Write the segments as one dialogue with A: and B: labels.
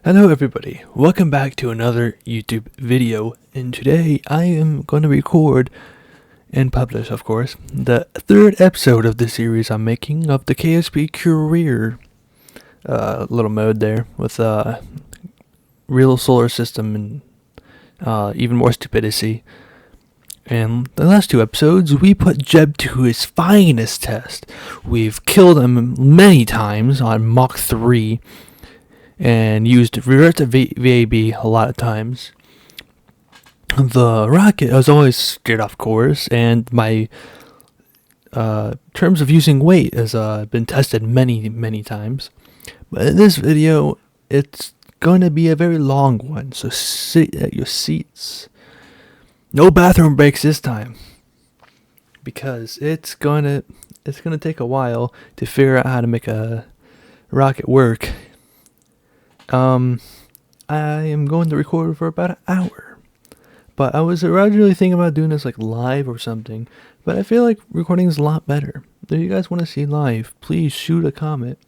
A: Hello everybody, welcome back to another YouTube video, and today I am going to record and publish, of course, the third episode of the series I'm making of the KSP career little mode there with real solar system and even more stupidity. And the last two episodes, we put Jeb to his finest test. We've killed him many times on Mach 3 and used reverse VAB a lot of times. The rocket was always steered off course, and my terms of using weight has been tested many times. But in this video, it's going to be a very long one, so sit at your seats. No bathroom breaks this time, because it's gonna take a while to figure out how to make a rocket work. I am going to record for about an hour, but I was originally thinking about doing this like live or something, but I feel like recording is a lot better. If you guys want to see live, please shoot a comment.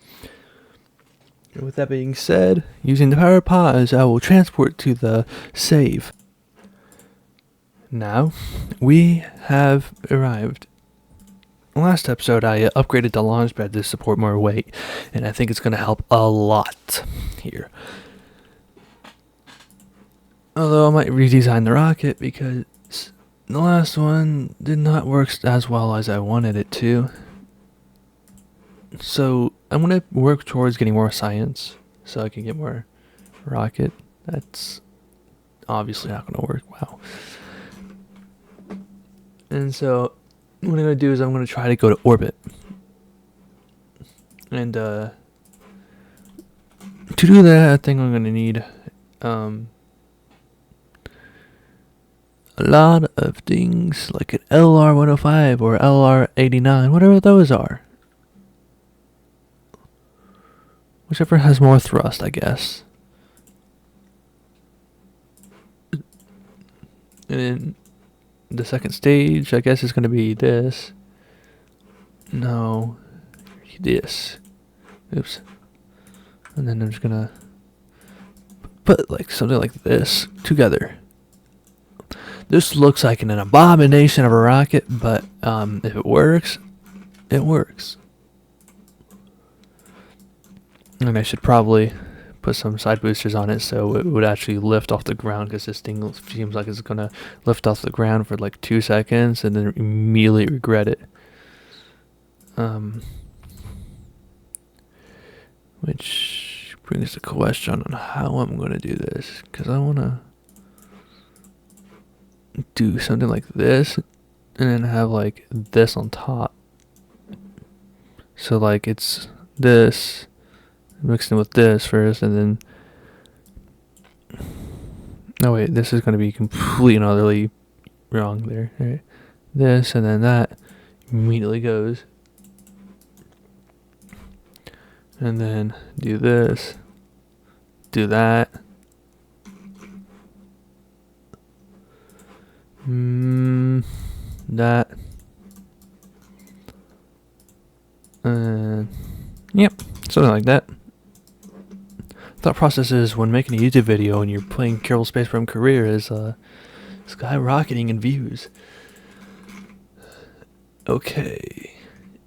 A: And with that being said, using the power pause, I will transport to the save. Now, we have arrived. Last episode, I upgraded the launch pad to support more weight, and I think it's going to help a lot here. Although I might redesign the rocket because the last one did not work as well as I wanted it to. So I'm going to work towards getting more science so I can get more rocket. That's obviously not going to work well. And so what I'm going to do is I'm going to try to go to orbit. And to do that, I think I'm going to need a lot of things like an LR105 or LR89, whatever those are. Whichever has more thrust, I guess. And then the second stage, I guess, is going to be this. No, this. Oops. And then I'm just going to put like something like this together. This looks like an abomination of a rocket, but if it works, it works. And I should probably put some side boosters on it so it would actually lift off the ground, because this thing seems like it's going to lift off the ground for like 2 seconds and then immediately regret it. Which brings the question on how I'm going to do this, because I want to do something like this and then have like this on top. So like it's this mixed in with this first, and then no wait, this is going to be completely and utterly wrong there. Right? This and then that immediately goes, and then do this, do that, that, and yep, something like that. Thought process is when making a YouTube video and you're playing Kerbal Space Program Career is skyrocketing in views. Okay,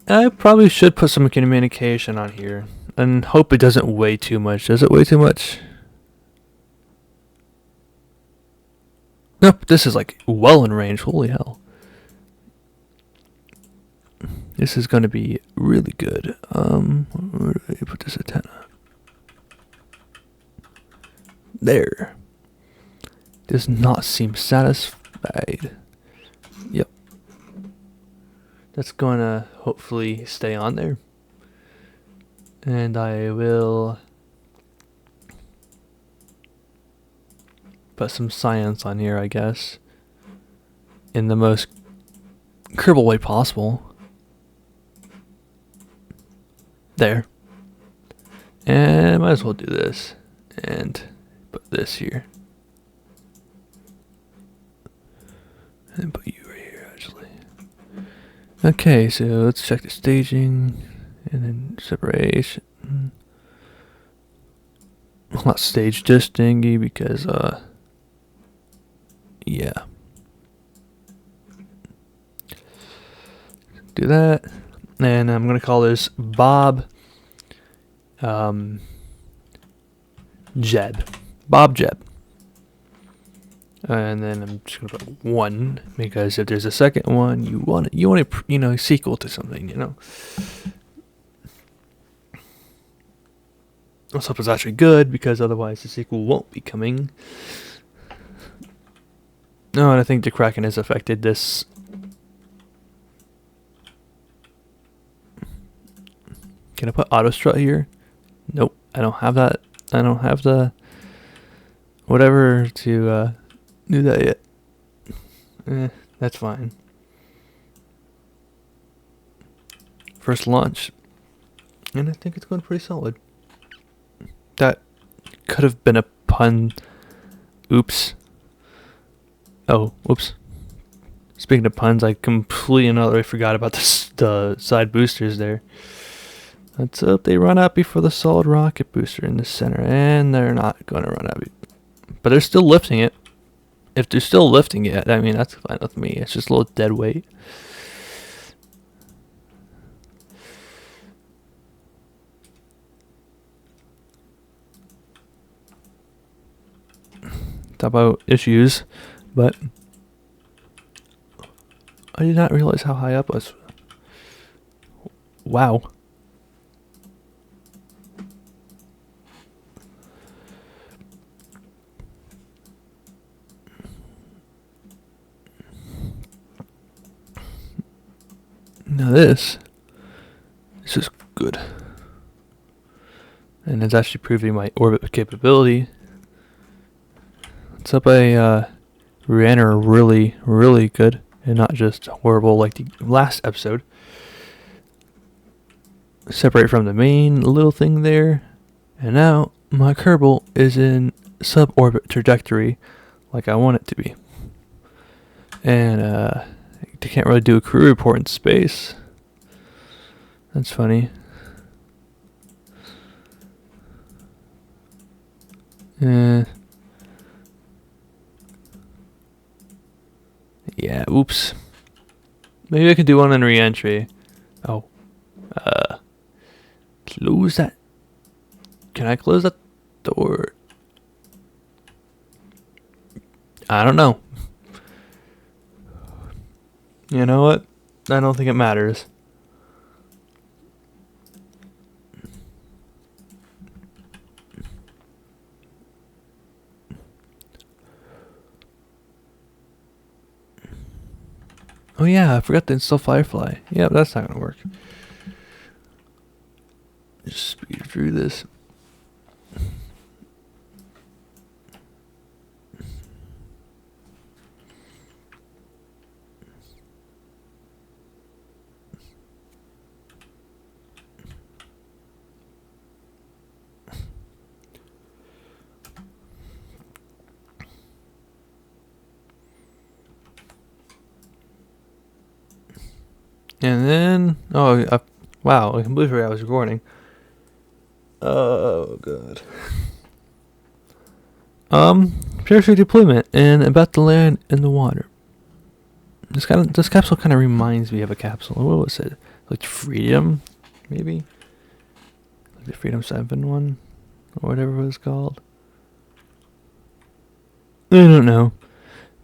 A: I probably should put some communication on here and hope it doesn't weigh too much. Does it weigh too much? Nope, this is like well in range. Holy hell. This is going to be really good. Where do I put this antenna? There. Does not seem satisfied. Yep. That's going to hopefully stay on there. And I will put some science on here, I guess, in the most Kerbal way possible. There. And I might as well do this and put this here. And put you right here, actually. Okay, so let's check the staging and then separation. not stage dish thingy because yeah. Do that, and I'm gonna call this Bob Jeb. Bob Jeb. And then I'm just gonna put 1 because if there's a second one, you want a sequel to something, Let's hope it's actually good because otherwise the sequel won't be coming. No, and I think the Kraken has affected this. Can I put auto strut here? Nope, I don't have that. I don't have the whatever to do that yet. That's fine. First launch, and I think it's going pretty solid. That could have been a pun. Oops. Oh, whoops. Speaking of puns, I completely and utterly forgot about the side boosters there. Let's hope they run out before the solid rocket booster in the center, and they're not going to run out. But they're still lifting it. If they're still lifting it, I mean, that's fine with me. It's just a little dead weight. Talk about issues, but I did not realize how high up I was. Wow. Now this is good. And it's actually proving my orbit capability. It's up a Rihanna really, really good and not just horrible like the last episode. Separate from the main little thing there. And now my Kerbal is in suborbit trajectory like I want it to be. And they can't really do a crew report in space. That's funny. Yeah, oops. Maybe I could do one in re-entry. Oh. Close that. Can I close that door? I don't know. You know what? I don't think it matters. Oh yeah, I forgot to install Firefly. Yeah, that's not gonna work. Just speed through this. And then, wow, I completely forgot I was recording. Oh, God. Parachute deployment and about to land in the water. This capsule kind of reminds me of a capsule. What was it? Like Freedom, maybe? Like the Freedom 7 one? Or whatever it was called. I don't know.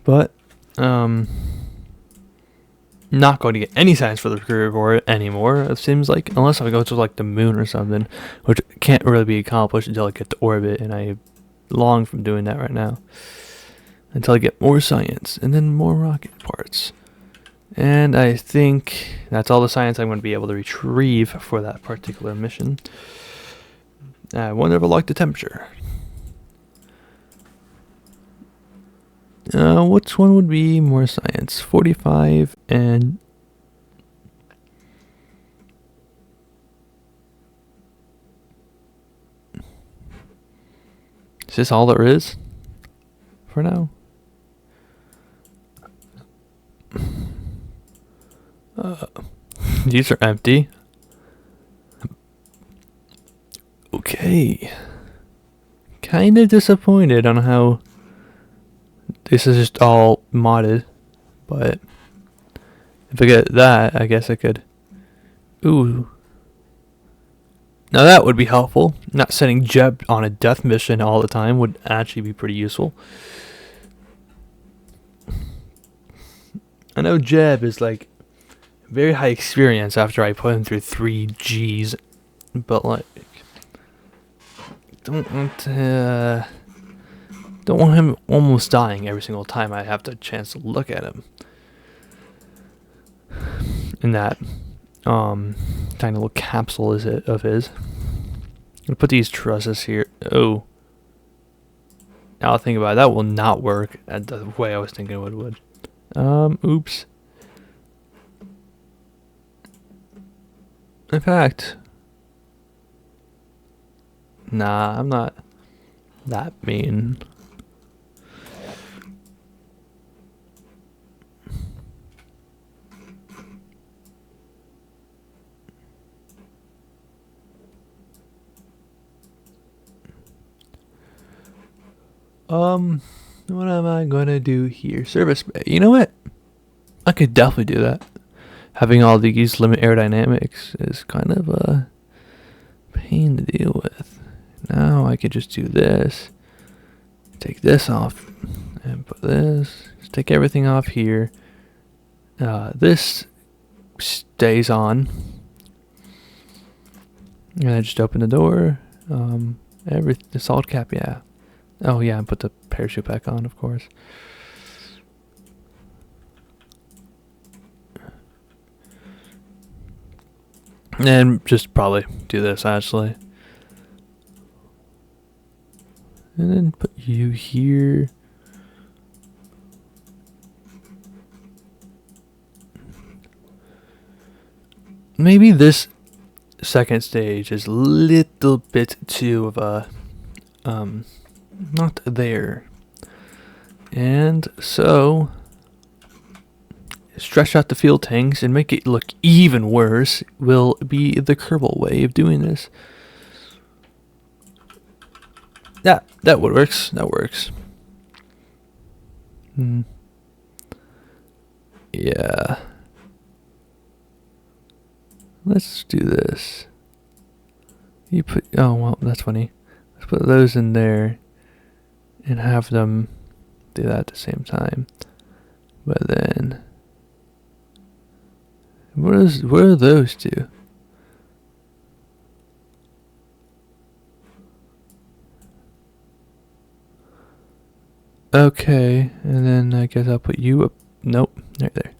A: But, not going to get any science for the crew report anymore, it seems like, unless I go to like the moon or something, which can't really be accomplished until I get to orbit, and I long from doing that right now. Until I get more science, and then more rocket parts. And I think that's all the science I'm going to be able to retrieve for that particular mission. I wonder if I like the temperature. Which one would be more science? 45 and... Is this all there is? For now? These are empty. Okay. kind of disappointed on how this is just all modded. But if I get that, I guess I could. Ooh. Now that would be helpful. Not sending Jeb on a death mission all the time would actually be pretty useful. I know Jeb is like very high experience after I put him through 3 Gs, but like don't want him almost dying every single time I have the chance to look at him. In that tiny little capsule is it of his. I'm gonna put these trusses here. Oh, now I think about it, that will not work at the way I was thinking it would. Oops. In fact, nah, I'm not that mean. What am I gonna do here? Service bay. You know what? I could definitely do that. Having all these limit aerodynamics is kind of a pain to deal with. Now I could just do this. Take this off and put this. Just take everything off here. This stays on. And I just open the door. The salt cap, yeah. Oh yeah, and put the parachute back on, of course. And just probably do this actually. And then put you here. Maybe this second stage is a little bit too of a not there. And so stretch out the fuel tanks and make it look even worse will be the Kerbal way of doing this. That works. That works. Yeah. Let's do this. You put, oh well, that's funny. Let's put those in there and have them do that at the same time. But then what are those two? Okay, and then I guess I'll put you up. Nope, right there.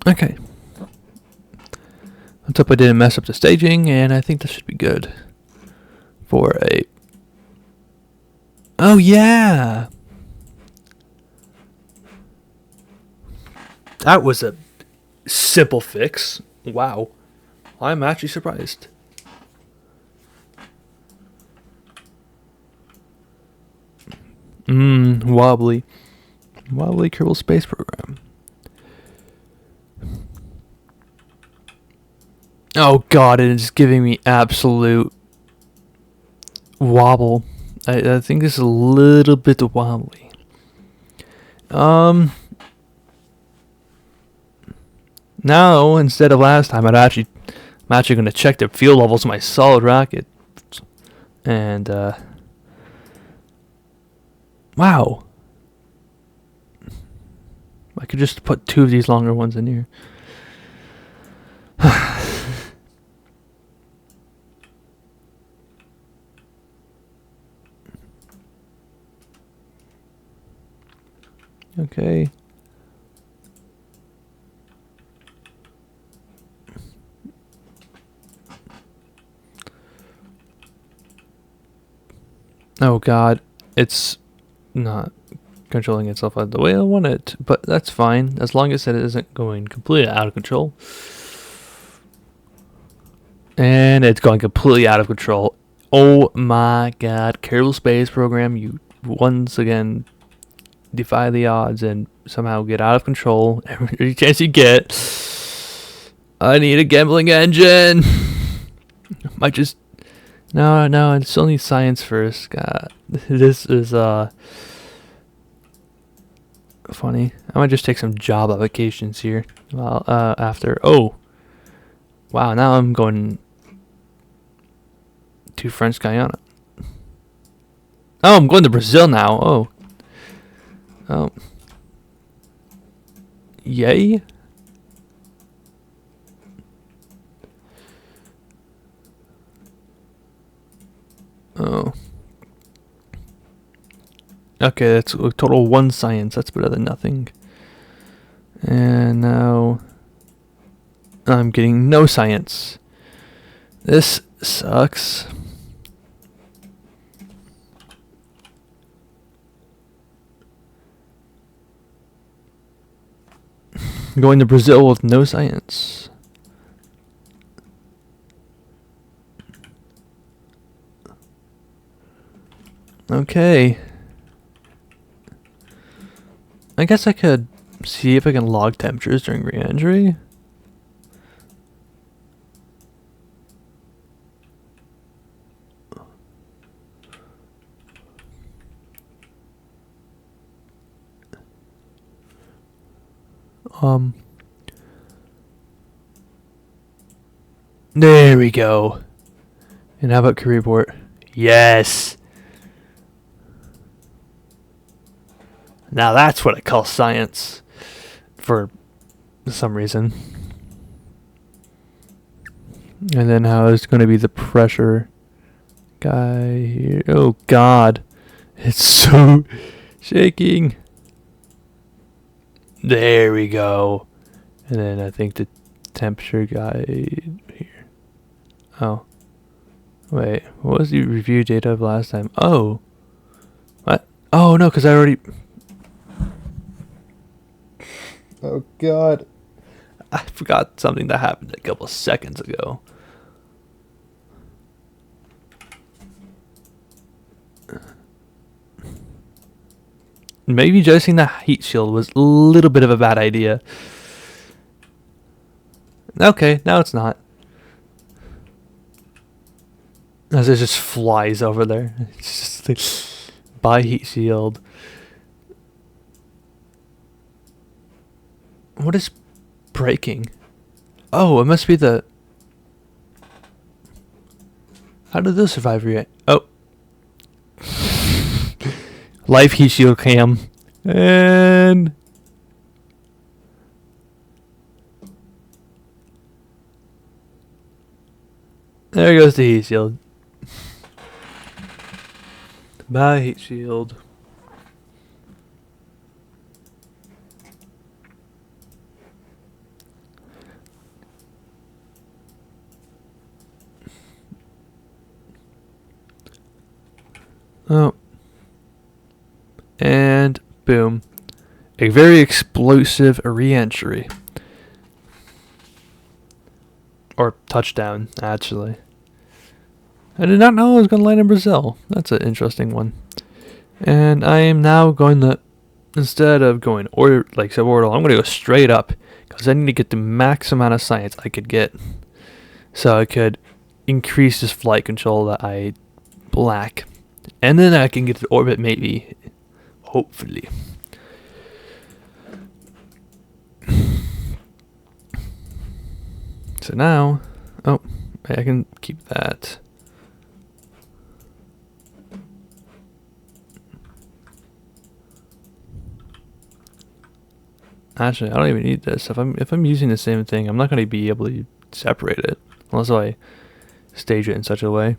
A: Okay. Let's hope I didn't mess up the staging, and I think this should be good for a... Oh, yeah! That was a simple fix. Wow. I'm actually surprised. Wobbly. Wobbly Kerbal Space Program. Oh god, it is giving me absolute wobble. I think this is a little bit wobbly. Now, instead of last time, I'm actually going to check the fuel levels of my solid rocket. And, wow. I could just put 2 of these longer ones in here. Okay. Oh god, it's not controlling itself the way I want it, but that's fine as long as it isn't going completely out of control. And it's going completely out of control. Oh my god, Kerbal Space Program, you once again defy the odds and somehow get out of control every chance you get. I need a gambling engine. Might just no, I still need science first. God, this is funny. I might just take some job applications here. Well, after wow, now I'm going to French Guyana. Oh, I'm going to Brazil now. Oh, yay. Oh. Okay, that's a total 1 science. That's better than nothing. And now I'm getting no science. This sucks. Going to Brazil with no science. Okay. I guess I could see if I can log temperatures during re-entry. There we go. And how about career report? Yes. Now that's what I call science. For some reason. And then how is going to be the pressure guy here? Oh God. It's so shaking. There we go. And then I think the temperature guide here. Oh. Wait, what was the review data of last time? Oh. What? Oh no, because I already... Oh God. I forgot something that happened a couple seconds ago. Maybe adjusting the heat shield was a little bit of a bad idea. Okay, now it's not. As it just flies over there. It's just like, buy heat shield. What is breaking? Oh, it must be the... How did this survive react? Oh. Life heat shield cam. And... there goes the heat shield. Bye, heat shield. Oh. And boom. A very explosive re-entry. Or touchdown, actually. I did not know I was going to land in Brazil. That's an interesting one. And I am now going to, instead of going suborbital, I'm going to go straight up. Because I need to get the max amount of science I could get. So I could increase this flight control that I lack. And then I can get to orbit maybe. Hopefully. So now, oh, I can keep that. Actually, I don't even need this. If I'm using the same thing, I'm not going to be able to separate it unless I stage it in such a way.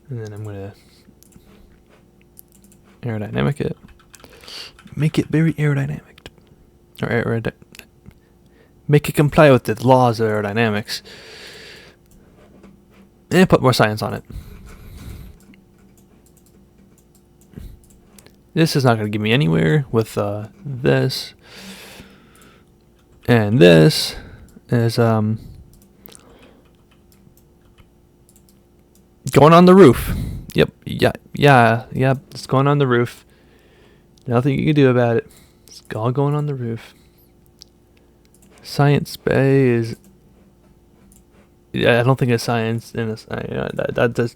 A: And then I'm going to aerodynamic it. Make it very aerodynamic. Or make it comply with the laws of aerodynamics. And put more science on it. This is not going to get me anywhere with this. And this is going on the roof. Yep. Yeah. It's going on the roof. Nothing you can do about it. It's all going on the roof. Science Bay is. Yeah, I don't think it's science in a. That does.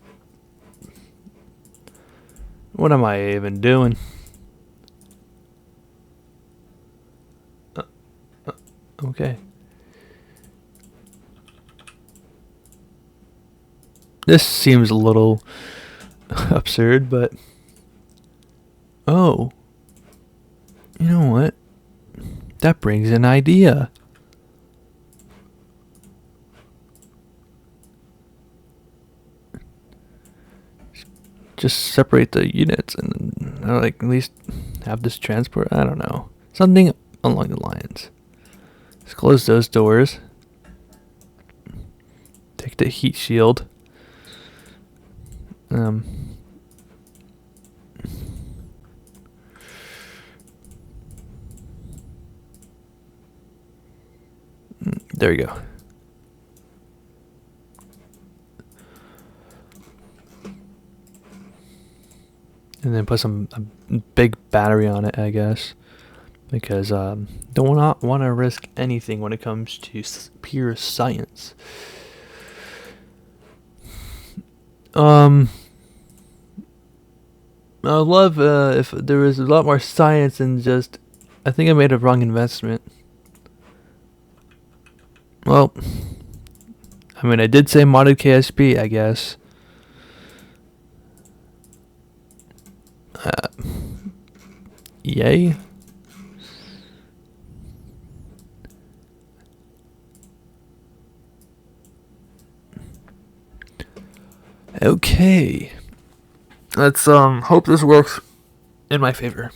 A: What am I even doing? Okay. This seems a little absurd, but. Oh. You know what? That brings an idea. Just separate the units and like at least have this transport. I don't know. Something along the lines. Let's close those doors. Take the heat shield. There we go. And then put a big battery on it, I guess, because don't want to risk anything when it comes to pure science. I would love if there was a lot more science than just. I think I made a wrong investment. Well, I mean, I did say modded KSP, I guess. Yay. Okay. Let's hope this works in my favor.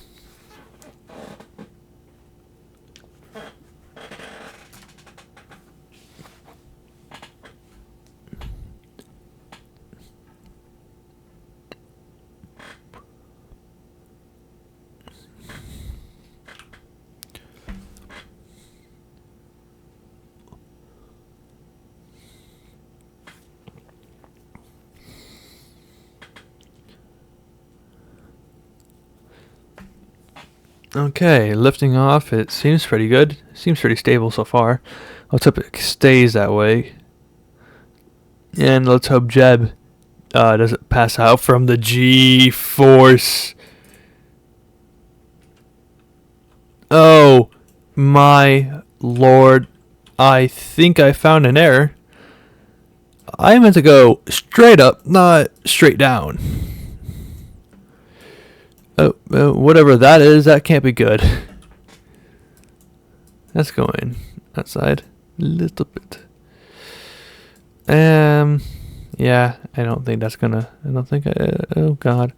A: Okay, lifting off. It seems pretty good. Seems pretty stable so far. Let's hope it stays that way. And let's hope Jeb doesn't pass out from the G-force. Oh my lord. I think I found an error. I meant to go straight up, not straight down. Whatever that is, that can't be good. That's going outside a little bit. Yeah, I don't think that's gonna. I don't think. Oh God.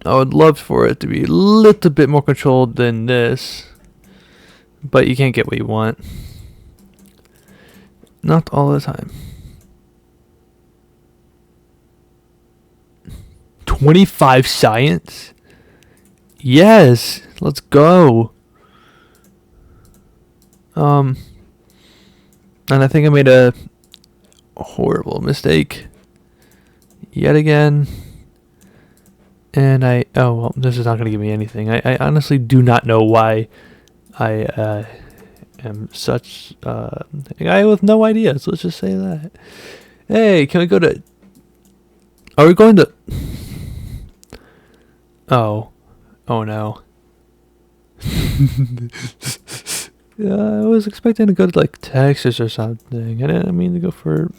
A: I would love for it to be a little bit more controlled than this, but you can't get what you want. Not all the time. 25 science? Yes, let's go. And I think I made a horrible mistake yet again. And oh well, this is not going to give me anything. I honestly do not know why I am such a guy with no ideas. Let's just say that. Hey, can we go to... Are we going to... Oh no. Yeah, I was expecting to go to like Texas or something. I didn't mean to go for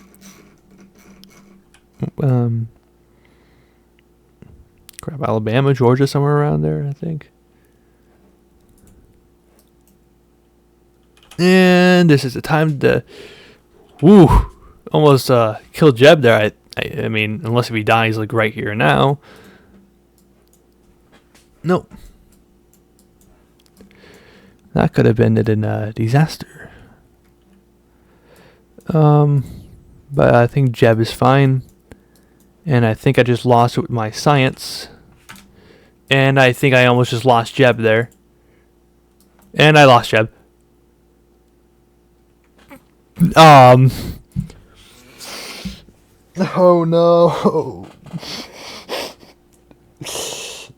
A: crap, Alabama, Georgia, somewhere around there, I think. And this is the time to almost kill Jeb there. I mean, unless if he dies like right here and now. Nope. That could have ended in a disaster. But I think Jeb is fine. And I think I just lost with my science. And I think I almost just lost Jeb there. And I lost Jeb. Oh no.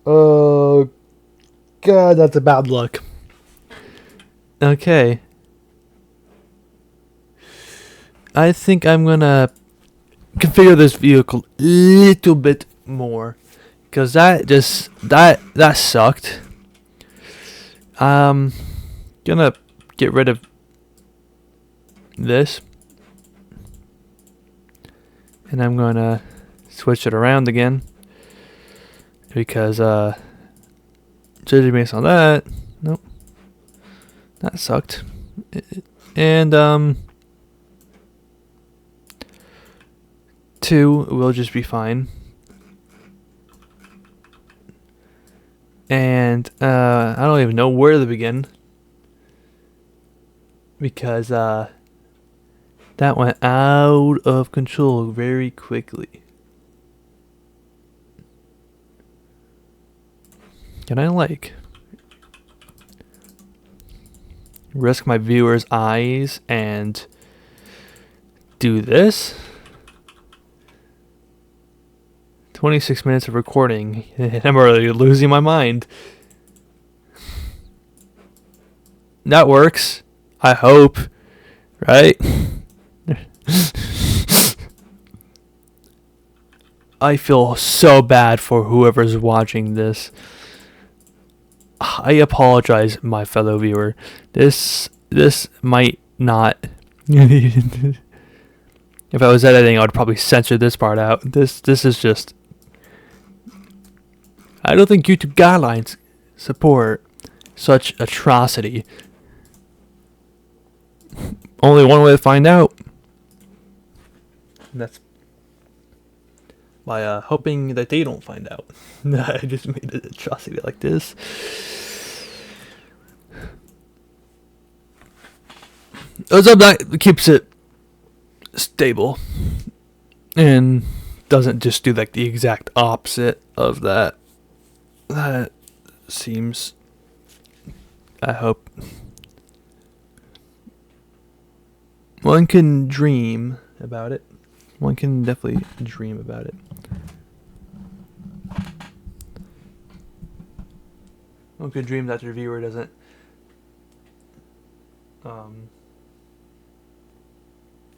A: Oh god, that's a bad look. Okay. I think I'm gonna configure this vehicle a little bit more, cause that sucked. Gonna get rid of this, and I'm gonna switch it around again, because judging based on that, nope, that sucked. And 2 will just be fine. And I don't even know where to begin, because that went out of control very quickly. Can I like risk my viewers' eyes and do this? 26 minutes of recording. I'm already losing my mind. That works. I hope. Right? I feel so bad for whoever's watching this. I apologize, my fellow viewer. This might not. If I was editing, I would probably censor this part out. This is just. I don't think YouTube guidelines support such atrocity. Only one way to find out. And that's by hoping that they don't find out. I just made an atrocity like this. That keeps it stable and doesn't just do like the exact opposite of that. That seems, I hope, one can dream about it. One can definitely dream about it. One could dream that their viewer doesn't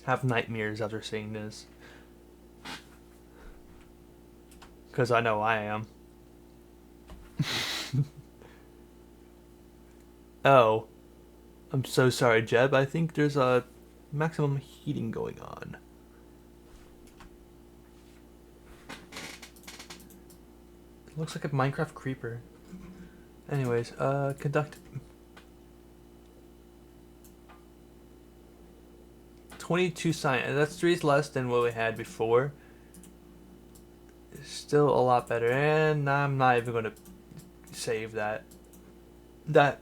A: have nightmares after seeing this. Because I know I am. Oh, I'm so sorry, Jeb. I think there's a maximum heating going on. It looks like a Minecraft creeper. Anyways, conduct 22 science. That's 3 less than what we had before. It's still a lot better, and I'm not even gonna save that. That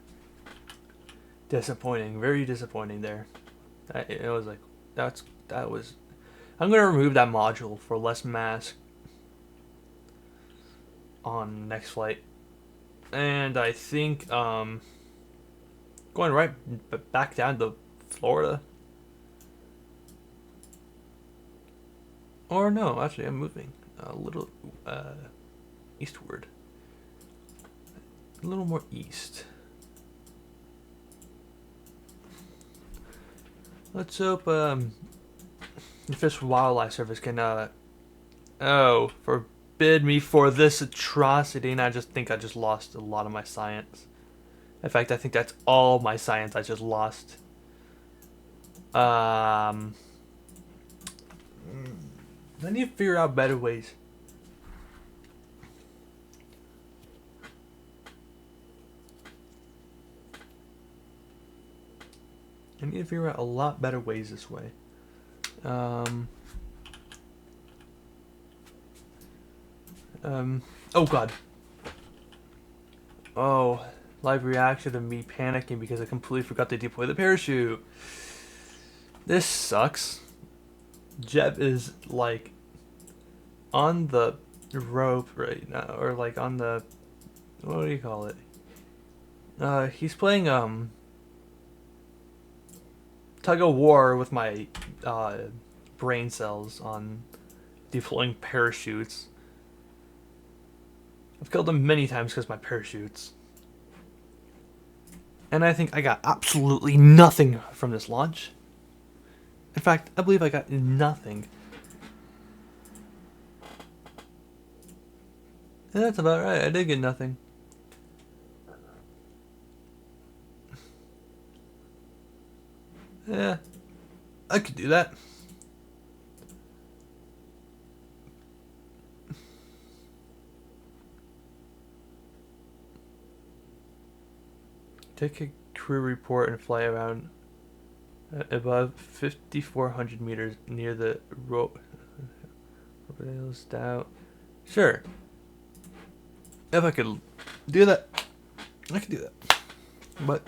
A: disappointing, very disappointing there. It was like that was. I'm gonna remove that module for less mass on next flight, and I think going right back down to Florida. Or no, actually I'm moving a little eastward. A little more east. Let's hope the Fish and Wildlife Service can forbid me for this atrocity, and I just think I just lost a lot of my science. In fact, I think that's all my science I just lost. I need to figure out better ways. I need to figure out a lot better ways this way. Oh god. Oh, live reaction of me panicking because I completely forgot to deploy the parachute. This sucks. Jeb is like on the rope right now, or like on the, what do you call it? He's playing tug of war with my brain cells on deploying parachutes. I've killed them many times because of my parachutes. And I think I got absolutely nothing from this launch. In fact, I believe I got nothing. And that's about right. I did get nothing. Yeah, I could do that. Take a crew report and fly around above 5,400 meters near the rope. Down. Sure. If I could do that, I could do that. But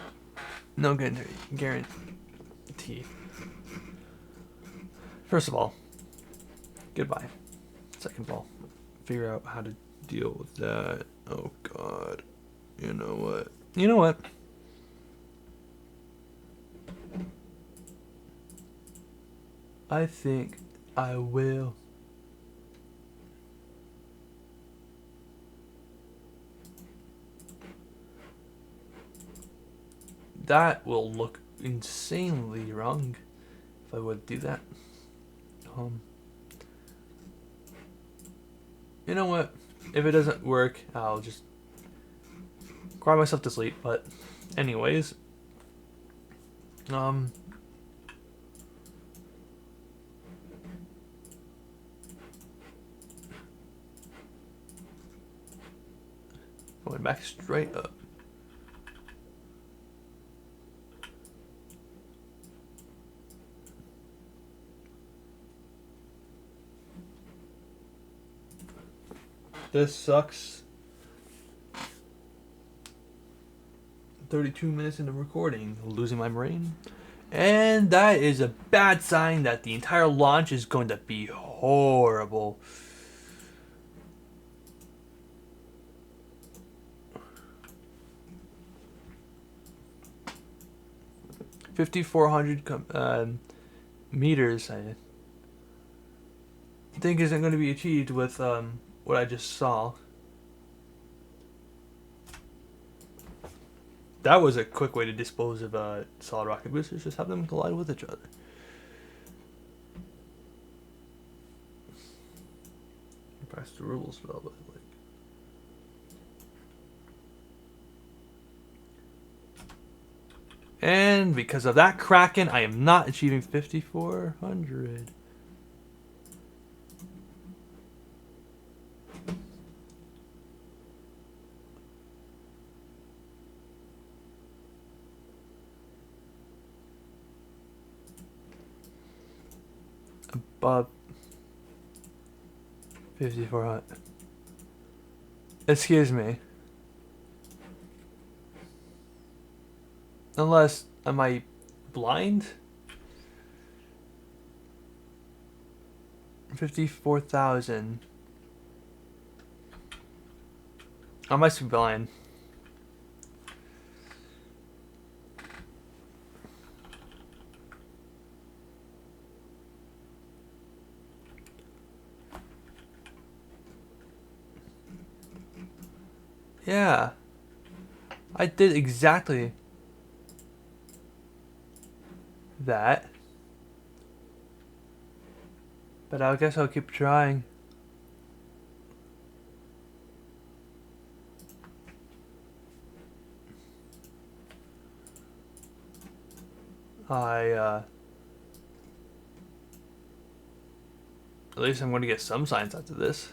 A: no guarantee. First of all, goodbye. Second of all, figure out how to deal with that. Oh God. You know what? You know what? I think I will. That will look insanely wrong if I would do that. You know what? If it doesn't work, I'll just cry myself to sleep. But anyways, going back straight up. This sucks. 32 minutes into recording, losing my brain. And that is a bad sign that the entire launch is going to be horrible. $5,400 meters, I think, isn't going to be achieved with what I just saw. That was a quick way to dispose of solid rocket boosters. Just have them collide with each other. Press the rules, but like. And because of that Kraken, I am not achieving 5,400. Above 5,400. Excuse me. Unless, am I blind? 54,000. I must be blind. Yeah. I did exactly that. But I guess I'll keep trying. At least I'm going to get some science out of this.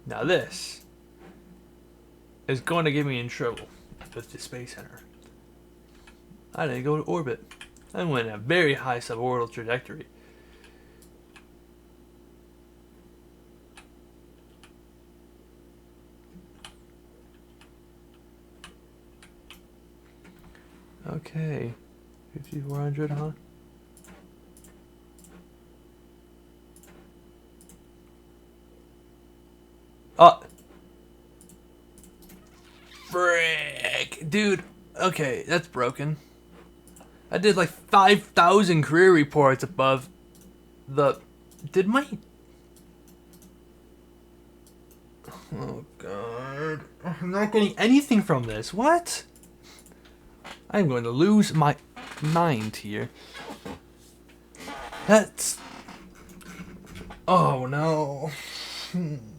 A: Now this is going to get me in trouble with the Space Center. I didn't go to orbit. I went in a very high suborbital trajectory. Okay. 5400, huh? Oh! Frick! Dude, okay, that's broken. I did like 5,000 career reports above the... Did my... Oh god. I'm not getting anything from this. What? I'm going to lose my mind here. That's... Oh no. I'm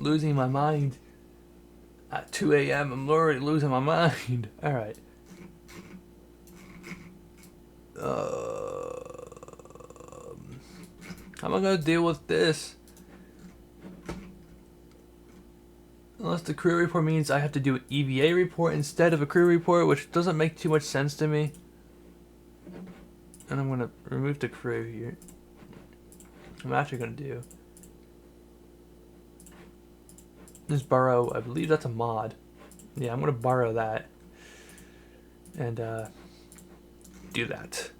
A: losing my mind. At 2 a.m. I'm already losing my mind. Alright. How am I going to deal with this? Unless the career report means I have to do an EVA report instead of a career report, which doesn't make too much sense to me. And I'm going to remove the career here. I'm actually going to do this borrow, I believe that's a mod. Yeah, I'm going to borrow that. And do that.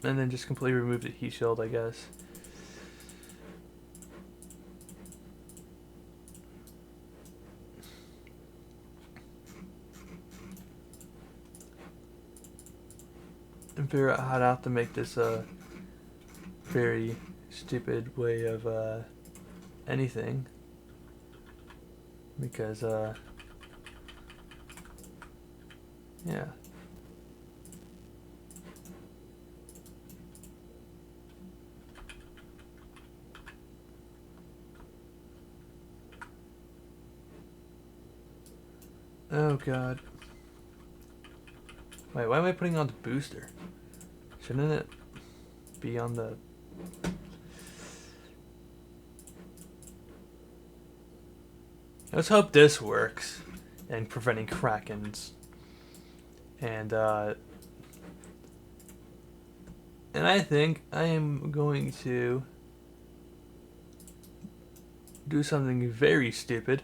A: And then just completely remove the heat shield, I guess. And figure out how to make this a very stupid way of anything. Because yeah. Oh god. Wait, why am I putting on the booster? Shouldn't it be on the... Let's hope this works in preventing Krakens. And I think I am going to do something very stupid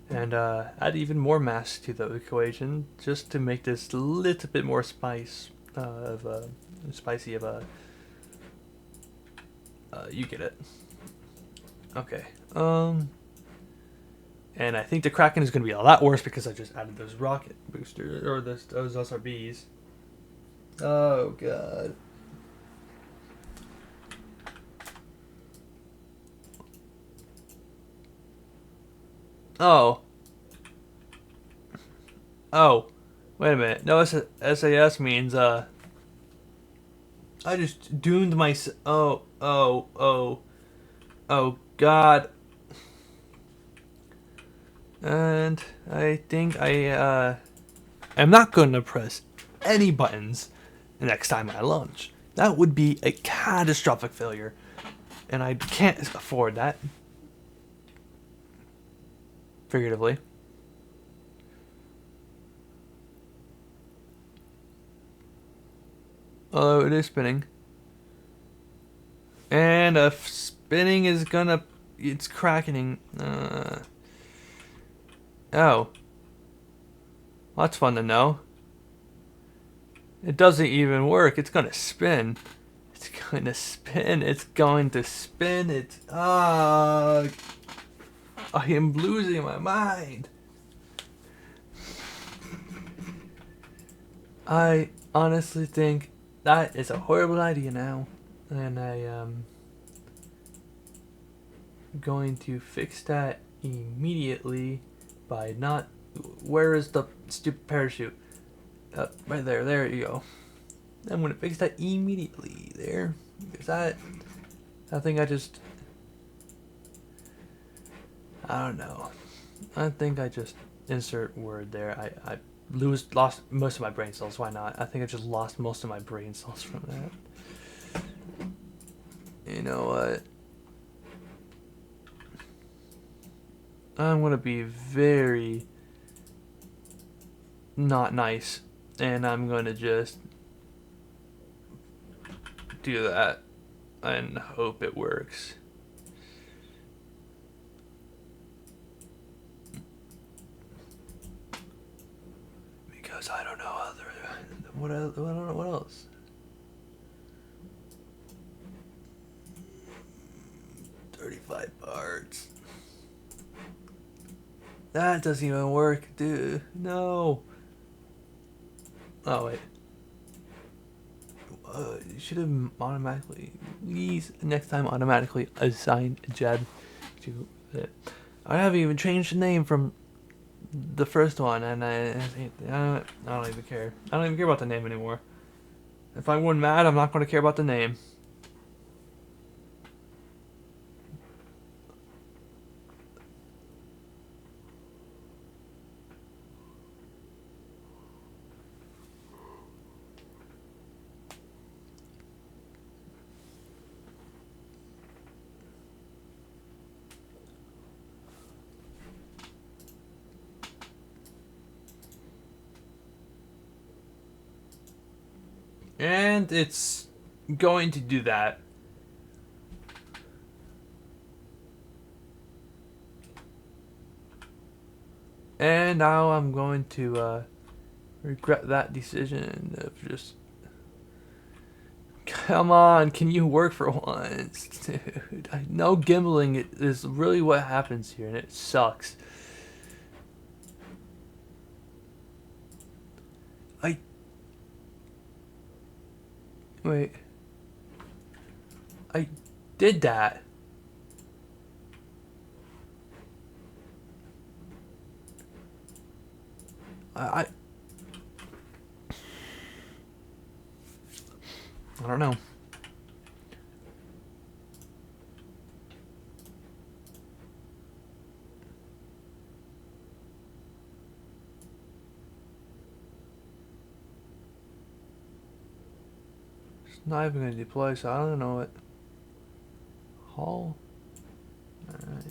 A: and add even more mass to the equation just to make this a little bit more spicy of a you get it. Okay. And I think the Kraken is going to be a lot worse because I just added those rocket boosters or those SRBs. Oh god. Oh. Oh. Wait a minute. No, SAS means I just doomed my... Oh god. And I think I'm not going to press any buttons the next time I launch. That would be a catastrophic failure. And I can't afford that. Figuratively. Although it is spinning. And spinning is gonna... It's cracking. Oh. Well, that's fun to know. It doesn't even work. It's gonna spin. It's going to spin. It's going to spin. It's... I am losing my mind. I honestly think that is a horrible idea now. And I am going to fix that immediately by not... Where is the stupid parachute? Right there. There you go. I'm going to fix that immediately there. Because I think I just... I don't know. I think I just insert word there. I lost most of my brain cells. Why not? I think I just lost most of my brain cells from that. You know what? I'm gonna be very not nice, and I'm gonna just do that and hope it works. videos. I don't know other. What else? "35 parts. That doesn't even work, dude. No. Oh wait. You should have automatically. Please next time automatically assign Jed to it. I haven't even changed the name from the first one, and I don't even care. I don't even care about the name anymore. If I weren't mad, I'm not going to care about the name. And it's going to do that. And now I'm going to regret that decision of just... Come on, can you work for once? Dude, I know gimbling is really what happens here, and it sucks. Wait. I did that. I don't know. It's not even gonna deploy, so I don't know it. Haul. Alright.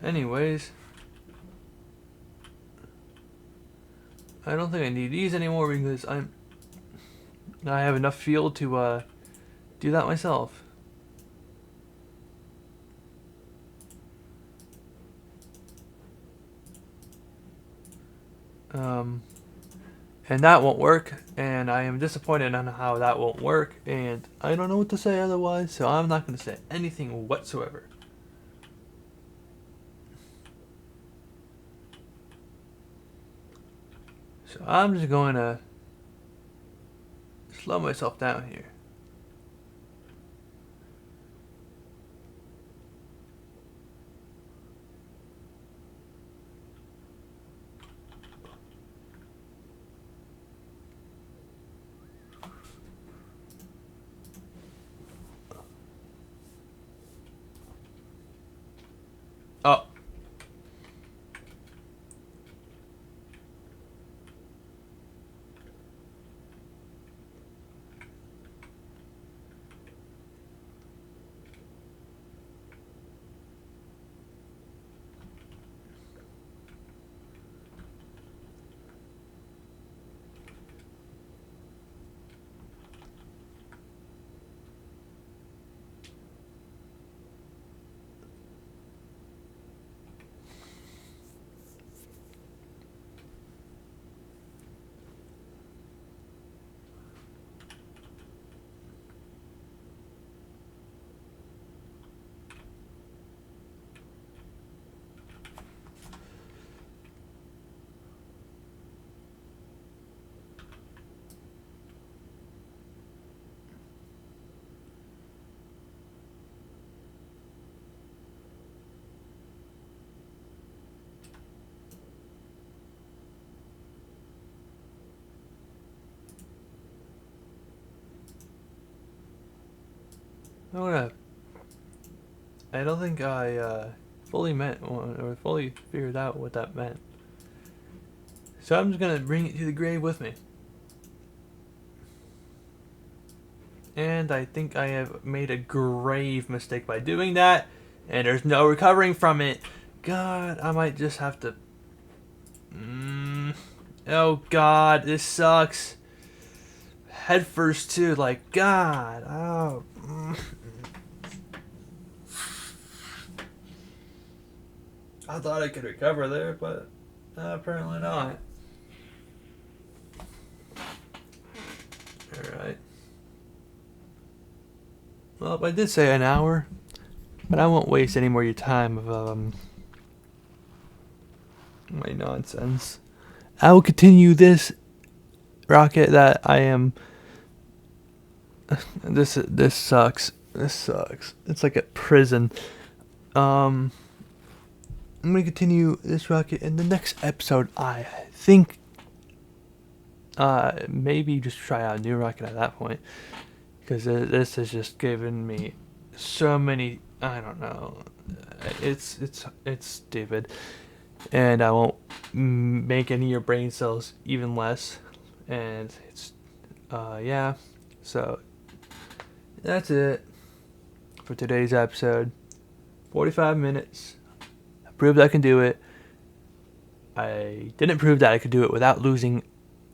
A: Anyways. I don't think I need these anymore because I have enough fuel to do that myself. And that won't work, and I am disappointed on how that won't work, and I don't know what to say otherwise, so I'm not going to say anything whatsoever. So I'm just going to slow myself down here. Oh. I don't think I fully meant or fully figured out what that meant. So I'm just gonna bring it to the grave with me. And I think I have made a grave mistake by doing that, and there's no recovering from it. God, I might just have to... Oh God, this sucks. Head first too, like, God. Oh. I thought I could recover there, but apparently not. Well, I did say an hour, but I won't waste any more of your time of my nonsense. I will continue this rocket that I am. This sucks. This sucks. It's like a prison. I'm gonna continue this rocket in the next episode. I think. Maybe just try out a new rocket at that point, because this has just given me so many. I don't know. It's stupid, and I won't make any of your brain cells even less. And it's yeah. So that's it for today's episode. 45 minutes. I proved I can do it. I didn't prove that I could do it without losing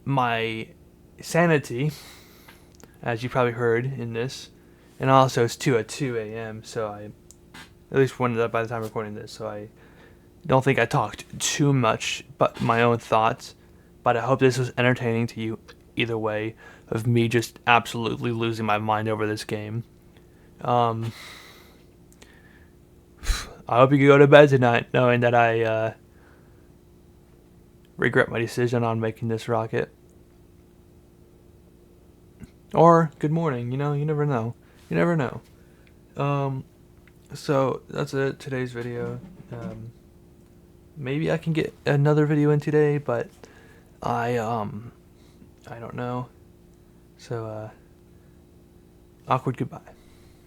A: my sanity, as you probably heard in this. And also it's 2 a.m. so I at least one by the time recording this, so I don't think I talked too much but my own thoughts. But I hope this was entertaining to you either way, of me just absolutely losing my mind over this game. I hope you can go to bed tonight knowing that I regret my decision on making this rocket. Or good morning, you never know. You never know. So that's it, today's video. Maybe I can get another video in today, but I don't know. So awkward goodbye.